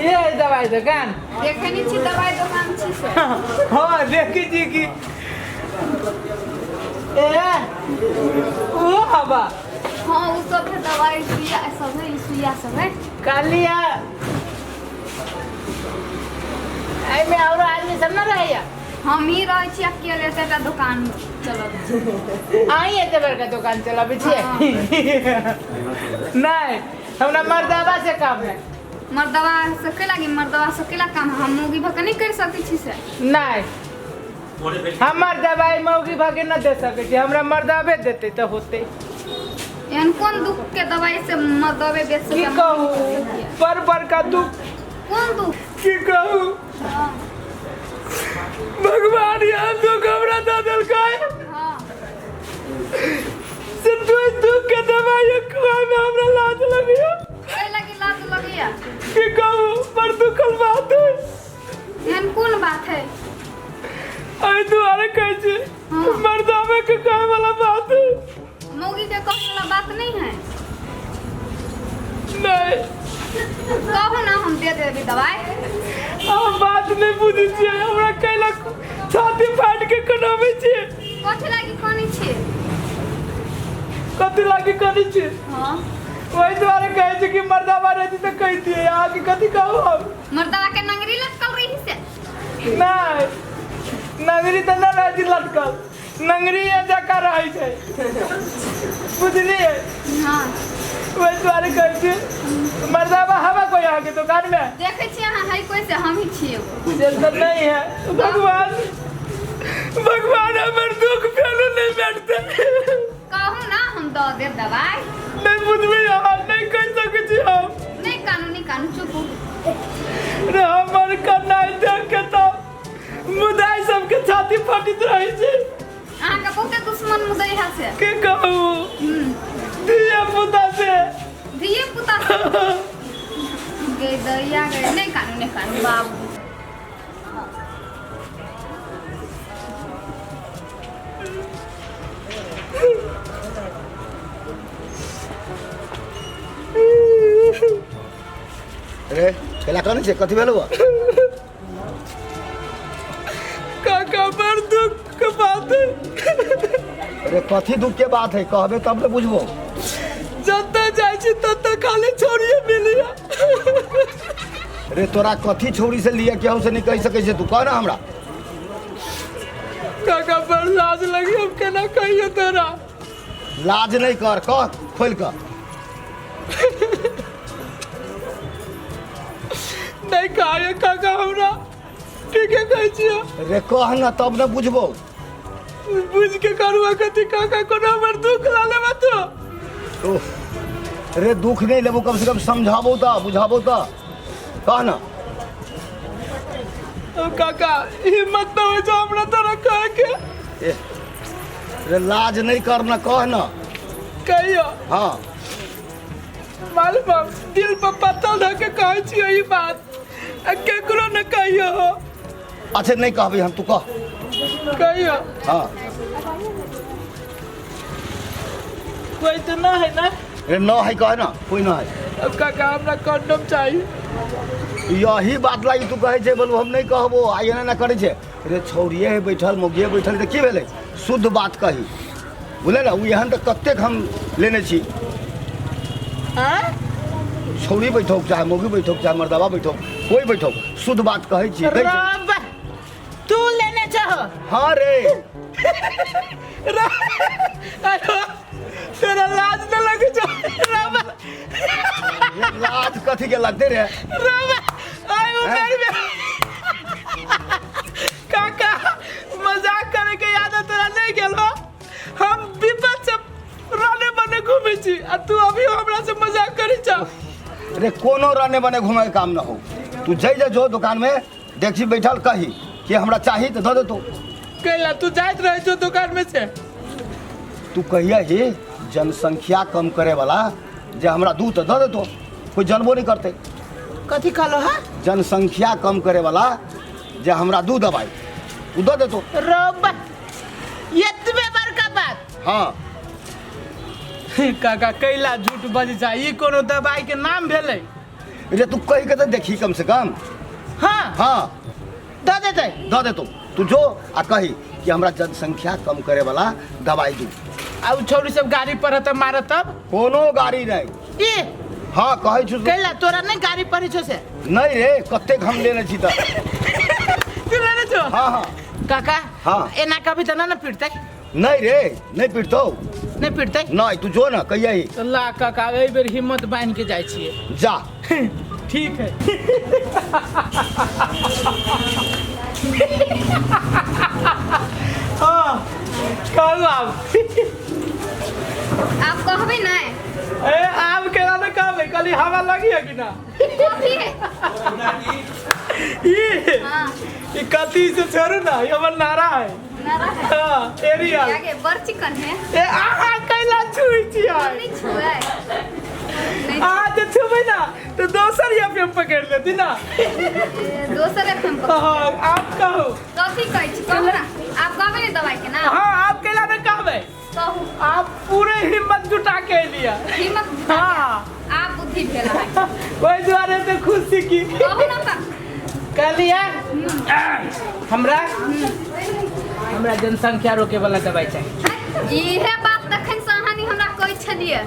ये दवाई दुकान देखे नहीं छी दवाई दुकान छी से हाँ देखी जी की ए ओ हवा हाँ वो सब है दवाई सुइया सब है सुइया सब है कालिया आई में और आदमी सब ना रहिया हम ही रहे छी अकेले से का दुकान चलब आई एते बड़का दुकान चलाबे छी नहीं हमरा मर्दावा से काम है मर्दवा सके लागी मर्दवा सकेला काम हम मोगी भक नहीं कर सकै छी से नहीं हमार दवाई मौगी भागे न दे सके छी हमरा मर्दावे देते तो होते एहन कौन दुख के दवाई से मर्दवे बेच की सके कहूँ पर का दुख कौन दुख की कहूँ हाँ भगवान यहाँ दुख हमरा दे देलकै हाँ से दुख के दवाई खुआ में हमरा लाज लगिया ए लगी लाज लगिया की कहूँ पर दुखल बात है एहन कौन बात है आई दुआरे कह छी हाँ। मर्दावे के कहे वाला बात है मोगी के कहने वाला बात नहीं है नहीं कहो ना हम दे देबी दवाई हम बात नहीं बुझी छी हमरा कैला छाती फाट के कनावे छी कथी लागी कहनी छी कथी लागी करी छी हाँ वही द्वारे कहे छी कि मर्दावा रहती तो कह दिए यहाँ की कथी कहूँ हम मर्दवा के नंगरी लटकल रही से नहीं नगरी तो न रहती लटकल नंगरी ये जका रही है बुझलिए हाँ वही द्वारे कहे छी मर्दावा हवा को यहाँ के दुकान में देखे छी अहाँ है कोई से हम ही छिए जैसा नहीं है भगवान भगवान हमारे दुख फैलो नहीं बैठते कहूँ ना हम दो दे दवाई नहीं बुझबे यहाँ नहीं कह सके छी हम नहीं कानूनी चुप हो। रे हमर कन्नाई देख के तो मुदाई सबके छाती फटित रही छै अहाँ के बहुते दुश्मन मुदई है से के कहूँ दिया पुता से दिए पुता से गे दैया गे नहीं कानून बाबू अरे केला कौन छे कथी भेलो काका बड़ दुख के बात है अरे कथी दुख के बात है कहबे तब न बुझबो जत्ता जाय छी तत्ता खाली छोड़िए मिलिया अरे तोरा कथी छोरी से लिए केहू से नहीं कह सके छे तू कह ना हमरा काका बड़ लाज लगी हम केना कहिए तोरा लाज नहीं कर कह खोल कर नहीं कहे काका हमरा ठीक है कह छियो अरे कह ना तब न बुझबो बुझ के करवा कथी काका कोनो हमर दुख ला लेबा तो ओह, अरे दुख नहीं लेबो कम से कम समझाबो तो बुझाबो तो कह ना ओ काका हिम्मत न हो जा हमरा तोरा कहे के अरे लाज नहीं करना कह ना कहियो हाँ मालूम हम दिल पर पत्थर धऽ के कहै छियै ई बात आ केकरो न कहियो हो अच्छा नहीं कहबी हम तू कह कहियो हाँ कोई तो ना है ना अरे न है कह ना कोई ना है अब काका हमरा कंडोम चाहिए यही बात लागी तू कहे छे बोलू हम नहीं कहबो आई एना ना करे छे अरे छौरिए है बैठल मोगिए बैठल तो की भेलै शुद्ध बात कही बुझले ना उ यहाँ तक कतेक हम लेने छी हां छौरी बैठो चाहे मोगी बैठो चाहे मर्दावा बैठो कोई बैठो शुद्ध बात कहे छी दै छी। रब तू लेने चाह हाँ रे अरे तेरा लाज न लगे जा रब ये लाज कथी के लगते रे रब आई उमर में काका मजाक करे के याद तोरा नहीं गेलो हम विपत से राने बने घूमे छी आ तू अभी हमरा से मजाक करी जा अरे कोनो रहने बने घूमे के काम ना हो तू जई जा जो दुकान में देखी बैठल कही कि हमरा चाहिए तो दे दे तू कैला तू जाइत रहे जो दुकान में से तू कहिया ही जनसंख्या कम करे वाला जे हमरा दूध तो दे दे तो कोई जानबो नहीं करते कथी कहलो है जनसंख्या कम करे वाला जे हमरा दूध दवाई उ दे दे तो रब एतबे बड़का बात हाँ काका कैला झूठ बज जा ई कोनो दवाई के नाम भेलै रे तू कही के तो देखी कम से कम। हाँ हाँ दे देते दे तू तू जो आ कही कि हमरा जनसंख्या कम करे वाला दवाई दू। अब छोरी सब गाड़ी पर त मार तब कोनो गाड़ी नहीं। ई हाँ कहे छु कैला तोरा नहीं गाड़ी पर छो से नहीं रे कत्ते हम लेने छी त। तू लेने छो हाँ हाँ काका हाँ। एना कभी त ना पिटते नहीं रे नहीं पिटतो नहीं पिटते नहीं तू जो ना कहिया ही तो ला काका एहि बेर हिम्मत बांध के जाय छिए जा। ठीक है हाँ कल आप कहबे ना ए आब केना न कहबे कली हवा लगी है कि ना कथी है ये हाँ ये कथी से छोड़ू ना ये हमर नारा है नारा है हाँ एरिया आगे बर चिकन है ए आहा कैला छुई छियै नहीं छुए नहीं आज छुबै ना तो दोसर एफएम पकड़ लेती ना दोसर एफएम को हाँ आप कहो कथी कहै छी कहू ना आप कहबे ने दवाई के ना हाँ आप कैला न कहबे कहू आप पूरे हिम्मत जुटा के लिया हिम्मत हाँ आप बुद्धि भेला है कोई द्वारे तो खुशी की कहू ना का कहलिए हमरा जनसंख्या रोके वाला दवाई चाहिए इहे बात तखन से अहाँ हमरा कहै छलिए